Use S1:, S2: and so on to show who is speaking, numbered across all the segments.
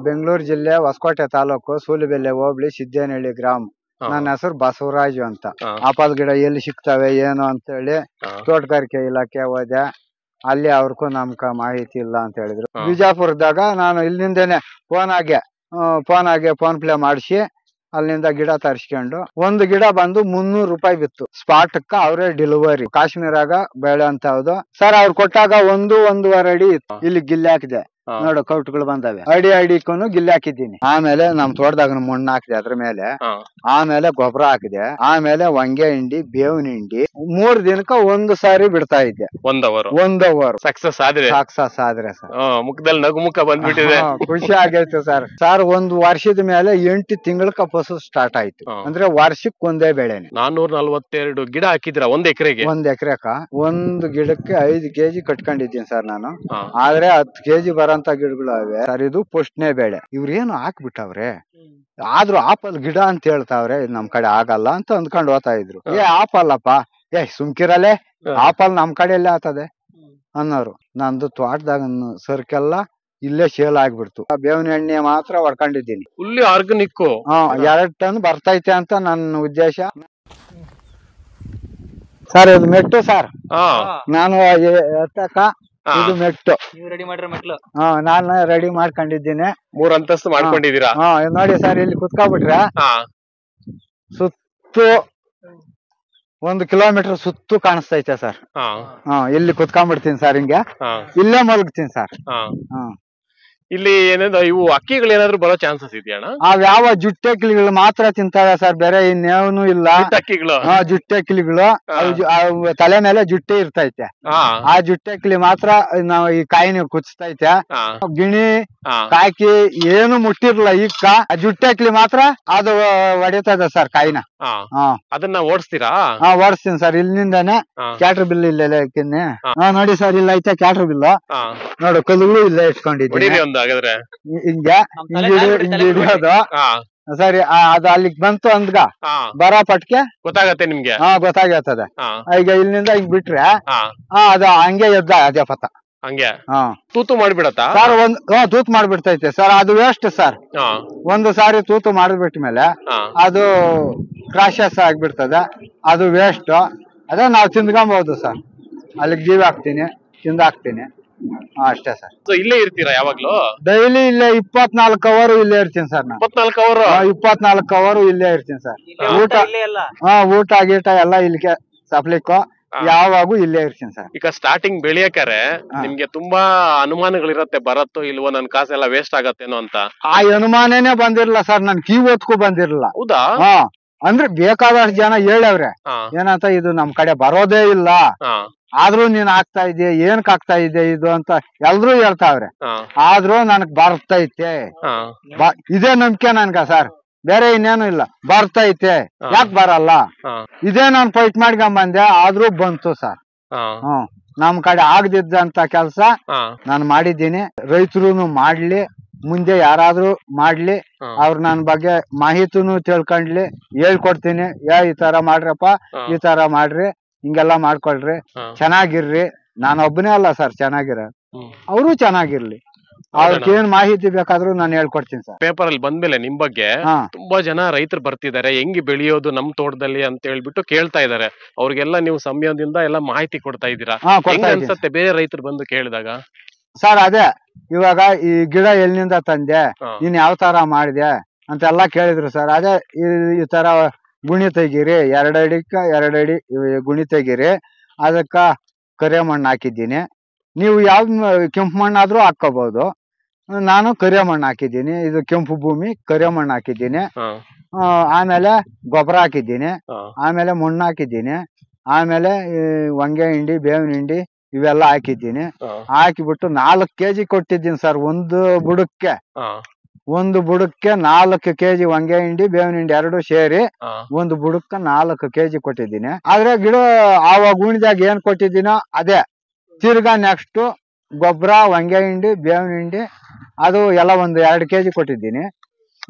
S1: ಬೆಂಗಳೂರು ಜಿಲ್ಲೆ ಹೊಸಕೋಟೆ ತಾಲೂಕು ಸೂಲಿಬೆಲೆ ಹೋಬಳಿ ಸಿದ್ದೇನಹಳ್ಳಿ ಗ್ರಾಮ. ನನ್ನ ಹೆಸರು ಬಸವರಾಜು ಅಂತ. ಆಪಲ್ ಗಿಡ ಎಲ್ಲಿ ಸಿಗ್ತವೆ ಏನು ಅಂತ ಹೇಳಿ ತೋಟಗಾರಿಕೆ ಇಲಾಖೆ ಹೋದೆ. ಅಲ್ಲಿ ಅವ್ರಿಗೂ ನಮ್ಕ ಮಾಹಿತಿ ಇಲ್ಲ ಅಂತ ಹೇಳಿದ್ರು. ಬಿಜಾಪುರದಾಗ ನಾನು ಇಲ್ಲಿಂದೇನೆ ಫೋನ್ ಪ್ಲೇ ಮಾಡಿಸಿ ಅಲ್ಲಿಂದ ಗಿಡ ತರಿಸ್ಕೊಂಡು ಒಂದು ಗಿಡ ಬಂದು 300 ರೂಪಾಯಿ ಬಿತ್ತು. ಸ್ಪಾಟ್ಕ ಅವರೇ ಡೆಲಿವರಿ ಕಾಶ್ಮೀರಾಗ ಬೆಳೆ ಅಂತ ಹೌದು ಸರ್. ಅವ್ರು ಕೊಟ್ಟಾಗ 1-1.5 ಅಡಿ ಇತ್ತು. ಇಲ್ಲಿ ಗಿಲ್ಲಿ ಹಾಕಿದೆ ನೋಡು, ಕೌಟ್ಗಳು ಬಂದವೆ. ಅಡಿಕ್ಕೂ ಗಿಲ್ಲಿ ಹಾಕಿದ್ದೀನಿ. ಆಮೇಲೆ ನಮ್ ತೋಟದಾಗ ಮಣ್ಣು ಹಾಕಿದೆ ಅದ್ರ ಮೇಲೆ. ಆಮೇಲೆ ಗೊಬ್ಬರ ಹಾಕಿದೆ. ಆಮೇಲೆ ವಂಗೆ ಹಿಂಡಿ, ಬೇವಿನ ಹಿಂಡಿ 3 ದಿನಕ್ಕ 1 ಸಾರಿ ಬಿಡ್ತಾ ಇದ್ದೆ. 1 ಅವರ್
S2: ಸಕ್ಸಸ್ ಆದ್ರೆ
S1: ಸರ್.
S2: ಮುಖದಲ್ಲಿ ನಗುಮುಖ ಬಂದ್ಬಿಟ್ಟಿದೆ.
S1: ಖುಷಿ ಆಗೈತೆ ಸರ್. 1 ವರ್ಷದ ಮೇಲೆ 8 ತಿಂಗಳಕ್ಕ ಫಸಲು ಸ್ಟಾರ್ಟ್ ಆಯ್ತು. ಅಂದ್ರೆ ವರ್ಷಕ್ಕೆ ಒಂದೇ ಬೆಳೆನೆ.
S2: 442 ಗಿಡ ಹಾಕಿದ್ರ 1 ಎಕರೆಗೆ?
S1: 1 ಎಕರೆಕ 1 ಗಿಡಕ್ಕೆ 5 ಕೆಜಿ ಕಟ್ಕೊಂಡಿದ್ದೀನಿ ಸರ್ ನಾನು. ಆದ್ರೆ 10 ಕೆಜಿ ಬರಂತ ಗಿಡಗಳು ಅವೆ ಸರ್. ಇದು ಪುಷ್ಟನೇ ಬೆಳೆ. ಇವ್ರೇನು ಹಾಕ್ಬಿಟ್ಟವ್ರೆ. ಆದ್ರೂ ಆಪಲ್ ಗಿಡ ಅಂತ ಹೇಳ್ತಾವ್ರೆ. ನಮ್ ಕಡೆ ಆಗಲ್ಲ ಅಂತ ಅಂದ್ಕೊಂಡು ಹೋಗ್ತಾ ಇದ್ರು. ಆಪಲ್ಲಪ್ಪ, ಸುಮ್ಕಿರಲ್ಲೇ, ಆಪಲ್ ನಮ್ ಕಡೆ ಎಲ್ಲೇ ಆಗ್ತದೆ ಅನ್ನೋರು. ನಂದು ತೋಟದಾಗ ಸರ್ಕೆಲ್ಲ ಇಲ್ಲೇ ಸೇಲ್ ಆಗ್ಬಿಡ್ತು. ಬೇವಿನ ಎಣ್ಣೆ ಮಾತ್ರ ಹೊಡ್ಕೊಂಡಿದ್ದೀನಿ.
S2: Fully organic.
S1: 2 ಟನ್ ಬರ್ತೈತೆ ಅಂತ ನನ್ನ ಉದ್ದೇಶ ಸರ್. ಇದು ಮೆಟ್ಟು ಸರ್. ನಾನು ಎತ್ತಕ ಇದು ಮೆಟ್ಟು ನಾನು ರೆಡಿ ಮಾಡ್ಕೊಂಡಿದ್ದೀನಿ.
S2: 3 ಅಂತಸ್ತು ಮಾಡ್ಕೊಂಡಿದ್ದೀರಾ?
S1: ನೋಡಿ ಸರ್, ಇಲ್ಲಿ ಕುತ್ಕೊಬಿಟ್ರೆ ಸುತ್ತು 1 ಕಿಲೋಮೀಟರ್ ಸುತ್ತು ಕಾಣಿಸ್ತೈತೆ ಸರ್. ಇಲ್ಲಿ ಕುತ್ಕೊಂಡ್ಬಿಡ್ತೀನಿ ಸರ್. ಹಿಂಗೆ ಇಲ್ಲೇ ಮಲಗ್ತೀನಿ ಸರ್.
S2: ಇಲ್ಲಿ ಏನಾದ್ರು ಇವು ಅಕ್ಕಿಗಳು ಏನಾದ್ರು ಬರೋ ಚಾನ್ಸಸ್ ಇದೆಯಣ್ಣ?
S1: ಯಾವ ಜುಟ್ಟೆಕ್ಕಿಗಳು ಮಾತ್ರ ತಿಂತಾವೆ ಸರ್, ಬೇರೆ ಇನ್ನೇನು ಇಲ್ಲ.
S2: ಅಕ್ಕಿಗಳು
S1: ಜುಟ್ಟೆಕ್ಕಿಗಳು ತಲೆ ಮೇಲೆ ಜುಟ್ಟೆ ಇರ್ತೈತೆ. ಆ ಜುಟ್ಟೆಕ್ಕಿಲಿ ಮಾತ್ರ ನಾವು ಈ ಕಾಯಿನ ಕುಚ್ತೈತೆ. ಗಿಣಿ ಕಾಕಿ ಏನು ಮುಟ್ಟಿರ್ಲ ಈಗ. ಜುಟ್ಟೆಕ್ಲಿ ಮಾತ್ರ ಅದು ಹೊಡಿತದ ಸರ್ ಕಾಯಿನ.
S2: ಅದನ್ನ ಓಡಿಸ್ತೀರಾ?
S1: ಓಡಿಸ್ತೀನಿ ಸರ್. ಇಲ್ಲಿಂದಾನೆ ಕ್ಯಾಟ್ರ್ ಬಿಲ್ ಇಲ್ಲೆಲ್ಲ ಇಕ್ಕಿನಿ. ನೋಡಿ ಸರ್, ಇಲ್ಲ ಐತೆ ಕ್ಯಾಟ್ರ್ ಬಿಲ್. ನೋಡು, ಕಲ್ಲುಗಳು ಇಲ್ಲೇ ಇಟ್ಕೊಂಡಿದ್ದೀನಿ. ಹಿಂಗೆ ಹಿಡಿಯೋದು ಸರಿ. ಅದು ಅಲ್ಲಿಗೆ ಬಂತು ಅಂದ್ಗ ಬರೋ ಪಟ್ಕೆ
S2: ಗೊತ್ತಾಗತ್ತೆ ನಿಮ್ಗೆ.
S1: ಗೊತ್ತಾಗತ್ತದೆ. ಈಗ ಇಲ್ಲಿಂದ ಹಿಂಗ್ ಬಿಟ್ರೆ ಅದು ಹಂಗೆ ಎದ್ದ ಅದೇ ಪಥ
S2: ಹಂಗೆ ತೂತು ಮಾಡ್ಬಿಡತ್ತಾ
S1: ಸರ್? ತೂತು ಮಾಡ್ಬಿಡ್ತೈತೆ ಸರ್. ಅದು ವೇಸ್ಟ್ ಸರ್. 1 ಸಾರಿ ತೂತು ಮಾಡಿಬಿಟ್ಮೇಲೆ ಅದು ಕ್ರಾಶಸ್ ಆಗ್ಬಿಡ್ತದೆ. ಅದು ವೇಸ್ಟ್. ಅದೇ ನಾವು ತಿಂದ್ಕೊಬಹುದು ಸರ್. ಅಲ್ಲಿಗೆ ಜೀವ ಹಾಕ್ತೀನಿ, ತಿಂದಾಕ್ತೀನಿ ಅಷ್ಟೇ ಸರ್.
S2: ಇಲ್ಲೇ ಇರ್ತೀರಾ ಯಾವಾಗ್ಲೂ?
S1: ಡೈಲಿ ಇಲ್ಲೇ 24 ಅವರ್ ಇಲ್ಲೇ ಇರ್ತೀನಿ ಸರ್. ನಾನು 24 ಅವರ್ ಇಲ್ಲೇ ಇರ್ತೀನಿ ಸರ್. ಊಟ ಗೀಟ ಎಲ್ಲ ಇಲ್ಲಿಗೆ ಸಪ್ಲಿಕ್ಕೋ ಯಾವಾಗೂ ಇಲ್ಲೇ ಇರ್ತೀನಿ ಸರ್.
S2: ಈಗ ಸ್ಟಾರ್ಟಿಂಗ್ ಬೆಳೆಯಕಾರೆ ನಿಮ್ಗೆ ತುಂಬಾ ಅನುಮಾನಗಳಿರತ್ತೆ, ಬರತ್ತೋ ಇಲ್ವೋ, ನನ್ ಕಾಸೆಲ್ಲ ವೇಸ್ಟ್ ಆಗತ್ತೇನೋ ಅಂತ.
S1: ಆ ಅನುಮಾನನೇ ಬಂದಿರಲ್ಲ ಸರ್. ನನ್ ಕಿವೊತ್ಗೂ ಬಂದಿರಲ್ಲ.
S2: ಹೌದಾ?
S1: ಅಂದ್ರೆ ಬೇಕಾದಷ್ಟು ಜನ ಹೇಳವ್ರೆ ಏನಂತ, ಇದು ನಮ್ ಕಡೆ ಬರೋದೇ ಇಲ್ಲ, ಆದ್ರೂ ನೀನ್ ಆಗ್ತಾ ಇದೆಯಾ, ಏನಕ್ ಆಗ್ತಾ ಇದೆ ಇದು ಅಂತ ಎಲ್ರೂ ಹೇಳ್ತಾವ್ರೆ. ಆದ್ರೂ ನನಗ್ ಬರ್ತೈತೆ. ಇದೇ ನಂಬಿಕೆ ನನ್ಗ ಸರ್, ಬೇರೆ ಇನ್ನೇನು ಇಲ್ಲ. ಬರ್ತೈತೆ, ಯಾಕೆ ಬರಲ್ಲ, ಇದೇ ನಾನ್ ಫೈಟ್ ಮಾಡ್ಕೊಂಬಂದೆ, ಆದ್ರೂ ಬಂತು ಸರ್. ನಮ್ ಕಡೆ ಆಗದಿದ್ದಂತ ಕೆಲ್ಸ ನಾನು ಮಾಡಿದ್ದೀನಿ. ರೈತರು ಮಾಡ್ಲಿ, ಮುಂದೆ ಯಾರಾದ್ರೂ ಮಾಡ್ಲಿ, ಅವ್ರ ನನ್ ಬಗ್ಗೆ ಮಾಹಿತಿನೂ ತಿಳ್ಕೊಂಡ್ಲಿ, ಹೇಳ್ಕೊಡ್ತೀನಿ. ಈ ತರ ಮಾಡ್ರಪ್ಪ, ಈ ತರ ಮಾಡ್ರಿ, ಹಿಂಗೆಲ್ಲಾ ಮಾಡ್ಕೊಳ್ರಿ, ಚೆನ್ನಾಗಿರ್ರಿ. ನಾನು ಒಬ್ಬನೇ ಅಲ್ಲ ಸರ್ ಚೆನ್ನಾಗಿರ, ಅವರು ಚೆನ್ನಾಗಿರ್ಲಿ. ಅವ್ರಿಗೆ ಏನ್ ಮಾಹಿತಿ ಬೇಕಾದ್ರೂ ನಾನು ಹೇಳ್ಕೊಡ್ತೀನಿ ಸರ್.
S2: ಪೇಪರ್ ಅಲ್ಲಿ ಬಂದ್ಮೇಲೆ ನಿಮ್ ಬಗ್ಗೆ ತುಂಬಾ ಜನ ರೈತರು ಬರ್ತಿದ್ದಾರೆ, ಹೆಂಗ್ ಬೆಳೆಯೋದು ನಮ್ ತೋಟದಲ್ಲಿ ಅಂತ ಹೇಳ್ಬಿಟ್ಟು ಕೇಳ್ತಾ ಇದಾರೆ. ಅವ್ರಿಗೆಲ್ಲ ನೀವು ಸಮಯದಿಂದ ಎಲ್ಲ ಮಾಹಿತಿ ಕೊಡ್ತಾ ಇದ್ದೀರಾ. ಅನ್ಸತ್ತೆ ಬೇರೆ ರೈತರು ಬಂದು ಕೇಳಿದಾಗ?
S1: ಸರ್ ಅದೇ, ಇವಾಗ ಈ ಗಿಡ ಎಲ್ಲಿಂದ ತಂದೆ, ನೀನ್ ಯಾವ ತರ ಮಾಡಿದೆ ಅಂತೆಲ್ಲ ಕೇಳಿದ್ರು ಸರ್. ಅದೇ ಈ ತರ ಗುಣಿ ತೆಗೀರಿ, 2 ಅಡಿಕ್ಕ 2 ಅಡಿ ಗುಣಿ ತೆಗೀರಿ, ಅದಕ್ಕ ಕರೆ ಮಣ್ಣು ಹಾಕಿದ್ದೀನಿ. ನೀವು ಯಾವ ಕೆಂಪು ಮಣ್ಣಾದ್ರೂ ಹಾಕೋಬಹುದು. ನಾನು ಕರೆ ಮಣ್ಣು ಹಾಕಿದ್ದೀನಿ. ಇದು ಕೆಂಪು ಭೂಮಿ, ಕರೆ ಮಣ್ಣು ಹಾಕಿದ್ದೀನಿ. ಆಮೇಲೆ ಗೊಬ್ಬರ ಹಾಕಿದ್ದೀನಿ, ಆಮೇಲೆ ಮಣ್ಣು ಹಾಕಿದ್ದೀನಿ, ಆಮೇಲೆ ವಂಗೆ ಹಿಂಡಿ, ಬೇವಿನ ಹಿಂಡಿ ಇವೆಲ್ಲ ಹಾಕಿದ್ದೀನಿ. ಹಾಕಿಬಿಟ್ಟು 4 ಕೆಜಿ ಕೊಟ್ಟಿದ್ದೀನಿ ಸರ್. ಒಂದು ಬುಡಕ್ಕೆ 4 ಕೆಜಿ ವಂಗೆ ಹಿಂಡಿ, ಬೇವಿನ ಹಿಂಡಿ 2 ಸೇರಿ ಒಂದು ಬುಡಕ್ಕೆ 4 ಕೆಜಿ ಕೊಟ್ಟಿದ್ದೀನಿ. ಆದ್ರೆ ಗಿಡ ಆವಾಗ ಉಣಿದಾಗ ಏನ್ ಕೊಟ್ಟಿದ್ದೀನೋ ಅದೇ ತಿರ್ಗಾ ನೆಕ್ಸ್ಟ್ ಗೊಬ್ಬರ, ವಂಗೆ ಹಿಂಡಿ, ಬೇವಿನ ಹಿಂಡಿ ಅದು ಎಲ್ಲ ಒಂದು 2 ಕೆಜಿ ಕೊಟ್ಟಿದ್ದೀನಿ.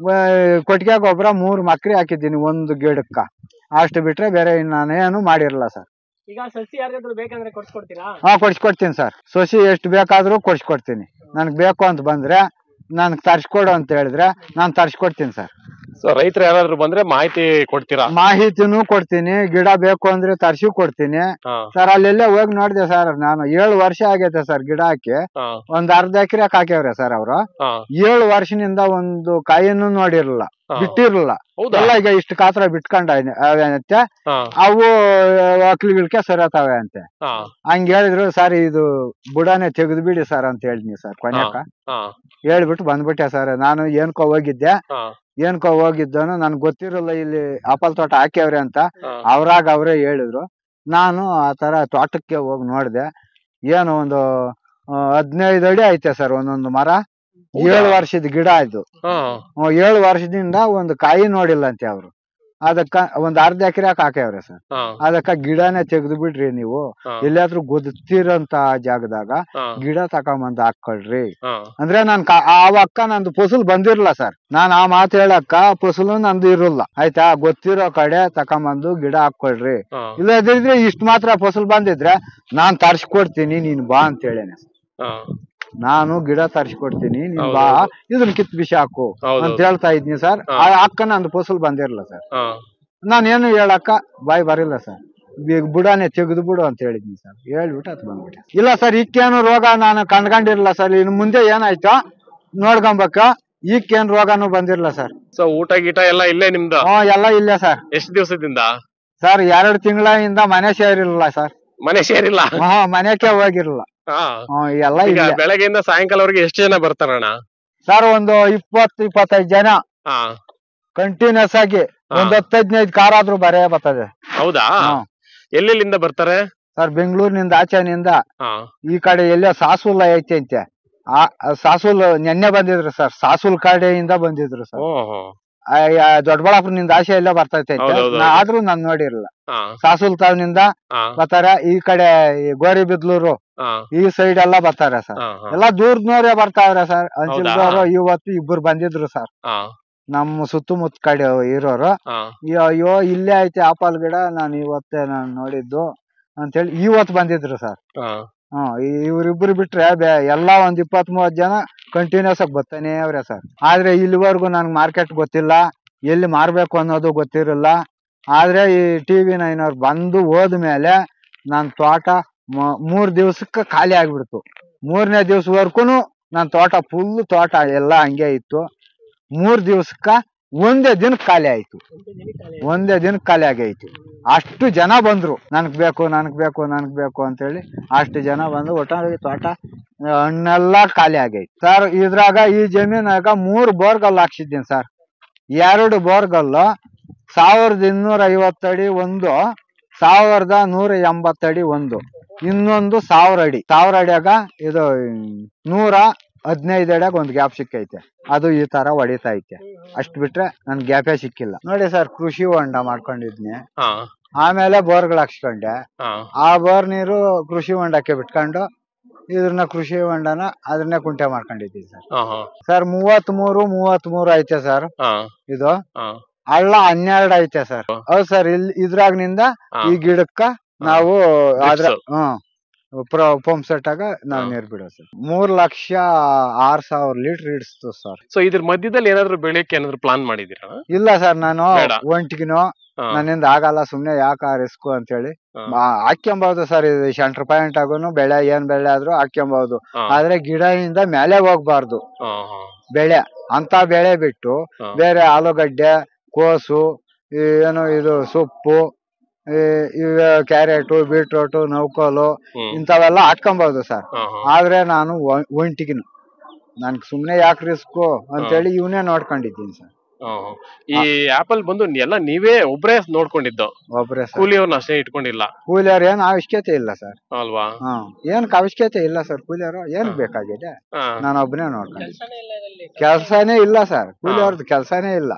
S1: ಕೊಟ್ಟಿಗೆ ಗೊಬ್ಬರ 3 ಮಕ್ರಿ ಹಾಕಿದ್ದೀನಿ ಒಂದು ಗಿಡಕ್ಕ. ಅಷ್ಟು ಬಿಟ್ರೆ ಬೇರೆ ನಾನೇನು ಮಾಡಿರಲ್ಲ ಸರ್.
S3: ಈಗ ಸಸಿ ಯಾರಿಗಾದ್ರೂ ಬೇಕಂದ್ರೆ ಕೊಡ್ಸ್ಕೊಡ್ತೀರಾ?
S1: ಕೊಡ್ಸ್ಕೊಡ್ತೀನಿ ಸರ್. ಸಸಿ ಎಷ್ಟು ಬೇಕಾದ್ರೂ ಕೊಡ್ಸ್ಕೊಡ್ತೀನಿ. ನನ್ಗೆ ಬೇಕು ಅಂತ ಬಂದ್ರೆ ನನ್ಗೆ ತರ್ಸ್ಕೊಡು ಅಂತ ಹೇಳಿದ್ರೆ ನಾನ್ ತರ್ಸ್ಕೊಡ್ತೀನಿ ಸರ್.
S2: ಸೊ ರೈತರು ಯಾರಾದ್ರೂ ಬಂದ್ರೆ ಮಾಹಿತಿ ಕೊಡ್ತೀರಾ?
S1: ಮಾಹಿತಿನೂ ಕೊಡ್ತೀನಿ, ಗಿಡ ಬೇಕು ಅಂದ್ರೆ ತರ್ಸಿ ಕೊಡ್ತೀನಿ ಸರ್. ಅಲ್ಲೆಲ್ಲ ಹೋಗಿ ನೋಡಿದೆ ಸರ್, ನಾನು 7 ವರ್ಷ ಆಗೈತೆ ಸರ್ ಗಿಡ ಹಾಕಿ. ಒಂದ್ ಅರ್ಧ ಎಕರೆ ಹಾಕ್ಯವ್ರೆ ಸರ್ ಅವ್ರು. 7 ವರ್ಷದಿಂದ ಒಂದು ಕಾಯಿನೂ ನೋಡಿರ್ಲಿಲ್ಲ, ಬಿಟ್ಟಿರ್ಲಿಲ್ಲ. ಎಲ್ಲ ಈಗ ಇಷ್ಟು ಕಾತ್ರ ಬಿಟ್ಕೊಂಡ ಅವೇನತ್ತೆ, ಅವು ಅಕ್ಲಿಗಿಳ್ಕೆ ಸರತಾವೆ ಅಂತೆ. ಹಂಗ ಹೇಳಿದ್ರು ಸರ್, ಇದು ಬುಡಾನೆ ತೆಗೆದು ಬಿಡಿ ಸರ್ ಅಂತ ಹೇಳಿದ್ನಿ ಸರ್. ಕೊನೆಕ ಹೇಳ್ಬಿಟ್ಟು ಬಂದ್ಬಿಟ್ಟೆ ಸರ್. ನಾನು ಏನ್ಕೋ ಹೋಗಿದ್ದನು, ನನ್ಗೆ ಗೊತ್ತಿರಲ್ಲ ಇಲ್ಲಿ ಆಪಲ್ ತೋಟ ಹಾಕ್ಯವ್ರೆ ಅಂತ. ಅವ್ರೇ ಹೇಳಿದ್ರು. ನಾನು ಆ ತರ ತೋಟಕ್ಕೆ ಹೋಗಿ ನೋಡ್ದೆ. ಏನು ಒಂದು 15 ಅಡಿ ಐತೆ ಸರ್ ಒಂದೊಂದು ಮರ. 7 ವರ್ಷದ ಗಿಡ ಇದು. 7 ವರ್ಷದಿಂದ ಒಂದು ಕಾಯಿ ನೋಡಿಲ್ಲ ಅಂತೆ ಅವ್ರು. ಅದಕ್ಕ ಒಂದ್ ಅರ್ಧ ಎಕರೆ ಹಾಕ್ಯವ್ರೆ ಸರ್. ಅದಕ್ಕ ಗಿಡನೇ ತೆಗ್ದು ಬಿಡ್ರಿ ನೀವು, ಎಲ್ಲಾದ್ರೂ ಗೊತ್ತಿರೋಂತ ಜಾಗದಾಗ ಗಿಡ ತಕೊಂಬಂದ್ ಹಾಕೊಳ್ರಿ ಅಂದ್ರೆ. ಆವಕ್ಕ ನಂದು ಫಸಲ್ ಬಂದಿರಲ್ಲ ಸರ್. ನಾನ್ ಆ ಮಾತು ಹೇಳಕ್ಕ ಫಸಲು ನಂದು ಇರಲ್ಲ ಆಯ್ತಾ. ಗೊತ್ತಿರೋ ಕಡೆ ತಕೊಂಬಂದು ಗಿಡ ಹಾಕೊಳ್ರಿ. ಇಲ್ಲದಿದ್ರೆ ಇಷ್ಟ ಮಾತ್ರ ಫಸಲ್ ಬಂದಿದ್ರೆ ನಾನ್ ತರ್ಸ್ಕೊಡ್ತೀನಿ, ನೀನ್ ಬಾ ಅಂತ ಹೇಳೇನೆ. ನಾನು ಗಿಡ ತರ್ಸ್ಕೊಡ್ತೀನಿ, ನೀನ್ ಬಾ, ಇದನ್ನ ಕಿತ್ ಬಿಸಿ ಹಾಕು ಅಂತ ಹೇಳ್ತಾ ಇದ್ನಿ ಸರ್. ಆ ಅಕ್ಕ ನಂದು ಫಸಲ್ ಬಂದಿರಲ್ಲ ಸರ್. ನಾನೇನು ಹೇಳಕ್ಕ ಬಾಯಿ ಬರಿಲ್ಲ ಸರ್. ಬುಡಾನೆ ತೆಗೆದು ಬಿಡು ಅಂತ ಹೇಳಿದ್ನಿ ಸರ್. ಹೇಳ್ಬಿಟ್ಟು ಅದು ಬಂದ್ಬಿಟ್ಟೆ. ಇಲ್ಲ ಸರ್, ಈಕ್ಕೇನು ರೋಗ ನಾನು ಕಂಡ್ಕೊಂಡಿರಲ್ಲ ಸರ್. ಇನ್ನು ಮುಂದೆ ಏನಾಯ್ತು ನೋಡ್ಕೊಂಬೇಕ. ಈಕ್ಕೇನ್ ರೋಗನು ಬಂದಿರಲ್ಲ ಸರ್.
S2: ಸೊ ಊಟ ಗೀಟ ಎಲ್ಲ ಇಲ್ಲೇ ನಿಮ್ದು?
S1: ಎಲ್ಲ ಇಲ್ಲೇ ಸರ್.
S2: ಎಷ್ಟು ದಿವಸದಿಂದ
S1: ಸರ್? 2 ತಿಂಗಳಿಂದ ಮನೆ ಸೇರಿರಲಿಲ್ಲ ಸರ್.
S2: ಮನೆ ಸೇರಿಲ್ಲ?
S1: ಮನೆಗೆ ಹೋಗಿರಲ್ಲ. ಎಲ್ಲ
S2: ಬೆಳಗ್ಗೆಯಿಂದ ಸಾಯಂಕಾಲವರೆಗೆ ಎಷ್ಟು ಜನ ಬರ್ತಾರಣ್ಣ
S1: ಸರ್? ಒಂದು 20-25 ಜನ ಕಂಟಿನ್ಯೂಸ್ ಆಗಿ. ಒಂದ್ 10-15 ಕಾರ್ ಆದ್ರೂ ಬರೇ ಬರ್ತದೆ.
S2: ಹೌದಾ? ಎಲ್ಲೆಲ್ಲಿಂದ ಬರ್ತಾರೆ
S1: ಸರ್? ಬೆಂಗಳೂರಿನಿಂದ, ಆಚೆನಿಂದ, ಈ ಕಡೆ ಎಲ್ಲೋ ಸಾಸುಲ್ ಐತೆ ಅಂತೆ. ಸಾಸುಲ್ ನೆನ್ನೆ ಬಂದಿದ್ರು ಸರ್. ಸಾಸುಲ್ ಕಡೆಯಿಂದ ಬಂದಿದ್ರು ಸರ್. ದೊಡ್ಡಬಳ್ಳಾಪುರನಿಂದ ಆಚೆ ಎಲ್ಲ ಬರ್ತೈತೆ. ಆದ್ರೂ ನಾನ್ ನೋಡಿರಲ್ಲ. ಸಾಸುಲ್ ತಾವ್ನಿಂದ ಬರ್ತಾರ. ಈ ಕಡೆ ಗೋರಿಬಿದ್ಲೂರು ಈ ಸೈಡ್ ಎಲ್ಲ ಬರ್ತಾರೆ ಸರ್. ಎಲ್ಲಾ ದೂರದವ್ರೆ ಬರ್ತಾವ್ರೆ ಸರ್. ಅನ್ಸಿಲ್ದವ್ರು ಇವತ್ತು 2 ಬಂದಿದ್ರು ಸರ್. ನಮ್ಮ ಸುತ್ತಮುತ್ತ ಕಡೆ ಇರೋರು. ಅಯ್ಯೋ ಇಲ್ಲೇ ಐತೆ ಆಪಲ್ ಗಿಡ, ನಾನು ನೋಡಿದ್ದು ಅಂತೇಳಿ ಇವತ್ತು ಬಂದಿದ್ರು ಸರ್. ಇವ್ರಿಬ್ರು ಬಿಟ್ರೆ ಎಲ್ಲಾ ಒಂದ್ 20-30 ಜನ ಕಂಟಿನ್ಯೂಸ್ ಆಗಿ ಬರ್ತಾನೆ ಅವ್ರೆ ಸರ್. ಆದ್ರೆ ಇಲ್ಲಿವರೆಗೂ ನನ್ಗೆ ಮಾರ್ಕೆಟ್ ಗೊತ್ತಿಲ್ಲ, ಎಲ್ಲಿ ಮಾರ್ಬೇಕು ಅನ್ನೋದು ಗೊತ್ತಿರಲ್ಲ. ಆದ್ರೆ ಈ TV 9 ಅವ್ರು ಬಂದು ಹೋದ್ಮೇಲೆ ನನ್ ತೋಟ 3 ದಿವಸಕ್ಕೆ ಖಾಲಿ ಆಗ್ಬಿಡ್ತು. 3ನೇ ದಿವ್ಸವರ್ಗೂನು ನನ್ ತೋಟ ಫುಲ್ ತೋಟ ಎಲ್ಲ ಹಂಗೆ ಇತ್ತು. 3 ದಿವಸಕ್ಕ ಒಂದೇ ದಿನಕ್ಕೆ ಖಾಲಿ ಆಯ್ತು. ಒಂದೇ ದಿನಕ್ಕೆ ಖಾಲಿ ಆಗೈತಿ. ಅಷ್ಟು ಜನ ಬಂದ್ರು, ನನ್ಗ್ ಬೇಕು ಅಂತೇಳಿ. ಅಷ್ಟು ಜನ ಬಂದು ಒಟ್ಟಾಗಿ ತೋಟ ಹಣ್ಣೆಲ್ಲ ಖಾಲಿ ಆಗೈತಿ ಸರ್. ಇದ್ರಾಗ ಈ ಜಮೀನಾಗ 3 ಬೋರ್ಗಲ್ ಹಾಕ್ಸಿದ್ದೀನಿ ಸರ್. 2 ಬೋರ್ಗಲ್ಲು 1250 ಅಡಿ ಒಂದು, 1180 ಅಡಿ ಒಂದು, ಇನ್ನೊಂದು 1000 ಅಡಿ. 1000 ಅಡಿಯಾಗ ಇದು 115 ಅಡಿಯಾಗ ಒಂದು ಗ್ಯಾಪ್ ಸಿಕ್ಕೈತೆ. ಅದು ಈ ತರ ಹೊಡಿತಾ ಐತೆ. ಅಷ್ಟ್ ಬಿಟ್ರೆ ನನ್ ಗ್ಯಾಪೇ ಸಿಕ್ಕಿಲ್ಲ. ನೋಡಿ ಸರ್, ಕೃಷಿ ಹೊಂಡ ಮಾಡ್ಕೊಂಡಿದ್ನಿ. ಆಮೇಲೆ ಬೋರ್ಗಳು ಹಾಕ್ಸ್ಕೊಂಡೆ. ಆ ಬೋರ್ ನೀರು ಕೃಷಿ ಹೊಂಡಕ್ಕೆ ಬಿಟ್ಕೊಂಡು ಇದ್ರನ್ನ ಕೃಷಿ ಹೊಂಡನ ಅದನ್ನೇ ಕುಂಟೆ ಮಾಡ್ಕೊಂಡಿದ್ದೀವಿ ಸರ್. ಸರ್ 33 ಐತೆ ಸರ್. ಇದು ಹಳ್ಳ 12 ಐತೆ ಸರ್. ಹೌದು ಸರ್. ಇದ್ರಾಗ್ನಿಂದ ಈ ಗಿಡಕ್ಕ ನಾವು ಅದ್ರ ಪಂಪ್ ಸೆಟ್ ಆಗ ನಾವ್ ನೀರ್ ಬಿಡೋ ಸರ್. 3,06,000 ಲೀಟರ್ ಇಡಿಸ್ತು ಸರ್.
S2: ಸೊ ಇದ್ರ ಮಧ್ಯದಲ್ಲಿ ಏನಾದ್ರು ಬೆಳೆಯಕ್ಕೆ ಏನಾದ್ರು ಪ್ಲಾನ್ ಮಾಡಿದೀರಾ?
S1: ಇಲ್ಲ ಸರ್, ನಾನು ಒಂಟಿಗಿನೋ ನನ್ನಿಂದ ಆಗಲ್ಲ, ಸುಮ್ನೆ ಯಾಕ ರಿಸ್ಕ್ ಅಂತ ಹೇಳಿ ಹಾಕ್ಯಂಬಹುದು ಸರ್. ಇದು ಸೆಂಟರ್ ಪಾಯಿಂಟ್ ಆಗುನು ಬೆಳೆ ಏನ್ ಬೆಳೆ ಆದ್ರೂ ಹಾಕ್ಯಂಬಹುದು. ಆದ್ರೆ ಗಿಡದಿಂದ ಮೇಲೆ ಹೋಗ್ಬಾರ್ದು ಬೆಳೆ. ಅಂತ ಬೆಳೆ ಬಿಟ್ಟು ಬೇರೆ ಆಲೂಗಡ್ಡೆ, ಕೋಸು, ಏನು ಇದು ಸೊಪ್ಪು, ಕ್ಯಾರೆಟ್, ಬೀಟ್ರೋಟ್, ನೌಕೋಲು ಇಂಥವೆಲ್ಲ ಹಾಕೊಂಬಹುದು ಸರ್. ಆದ್ರೆ ನಾನು ಒಂಟಿಗಿನ ನನ್ಗೆ ಸುಮ್ನೆ ಯಾಕೆ ರಿಸ್ಕು ಅಂತೇಳಿ ಇವನೇ ನೋಡ್ಕೊಂಡಿದ್ದೀನಿ ಸರ್.
S2: ಈ ಆಪಲ್ ಬಂದು ಎಲ್ಲ ನೀವೇ ಒಬ್ರೇ ನೋಡ್ಕೊಂಡಿದ್ದು? ಒಬ್ರೇ ಸರ್. ಕೂಲಿಯವ್ರನ್ನ ಅಷ್ಟೇ ಇಟ್ಕೊಂಡಿಲ್ಲ?
S1: ಕೂಲಿಯವ್ರ ಏನ್ ಅವಶ್ಯಕತೆ ಇಲ್ಲ ಸರ್.
S2: ಅಲ್ವಾ?
S1: ಏನ್ ಅವಶ್ಯಕತೆ ಇಲ್ಲ ಸರ್. ಕೂಲಿಯವರು ಏನ್ ಬೇಕಾಗಿದೆ, ನಾನು ಒಬ್ಬನೇ ನೋಡ್ಕೊಂಡಿದ್ದೆ. ಕೆಲ್ಸಾನೇ ಇಲ್ಲ ಸರ್. ಕೂಲಿಯವ್ರದ್ದು ಕೆಲ್ಸಾನೇ ಇಲ್ಲ.